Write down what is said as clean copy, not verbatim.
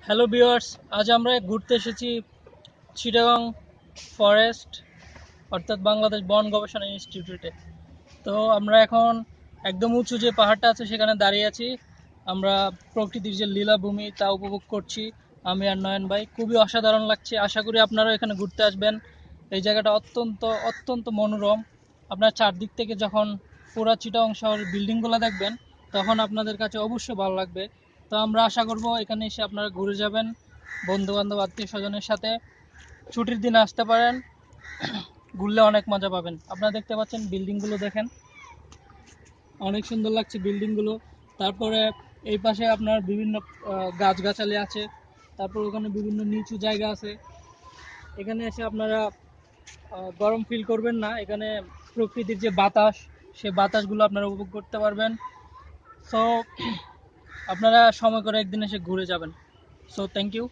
Hello viewers, আজ আমরা ঘুরতে এসেছি চিটাগং ফরেস্ট অর্থাৎ বাংলাদেশ বন গবেষণা ইনস্টিটিউটে। তো আমরা এখন একদম উঁচু যে পাহাড়টা আছে সেখানে দাঁড়িয়ে আছি। আমরা প্রকৃতির যে লীলাভূমি তা উপভোগ করছি। আমি আর নয়ন ভাই, খুবই অসাধারণ লাগছে। আশা করি আপনারাও এখানে ঘুরতে আসবেন। এই জায়গাটা অত্যন্ত অত্যন্ত মনোরম। আপনার চারদিক থেকে যখন পুরা চিটাগং শহরের বিল্ডিংগুলো দেখবেন তখন আপনাদের কাছে অবশ্যই ভালো লাগবে। তো আমরা আশা করব এখানে এসে আপনারা ঘুরে যাবেন বন্ধু বান্ধব আত্মীয় স্বজনের সাথে। ছুটির দিনে আসতে পারেন, ঘুরলে অনেক মজা পাবেন। আপনারা দেখতে পাচ্ছেন বিল্ডিংগুলো, দেখেন অনেক সুন্দর লাগছে বিল্ডিংগুলো। তারপরে এই পাশে আপনার বিভিন্ন গাছগাছালি আছে। তারপর ওখানে বিভিন্ন নিচু জায়গা আছে। এখানে এসে আপনারা গরম ফিল করবেন না। এখানে প্রকৃতির যে বাতাস, সে বাতাসগুলো আপনারা উপভোগ করতে পারবেন। সো আপনারা সময় করে একদিন এসে ঘুরে যাবেন। So thank you.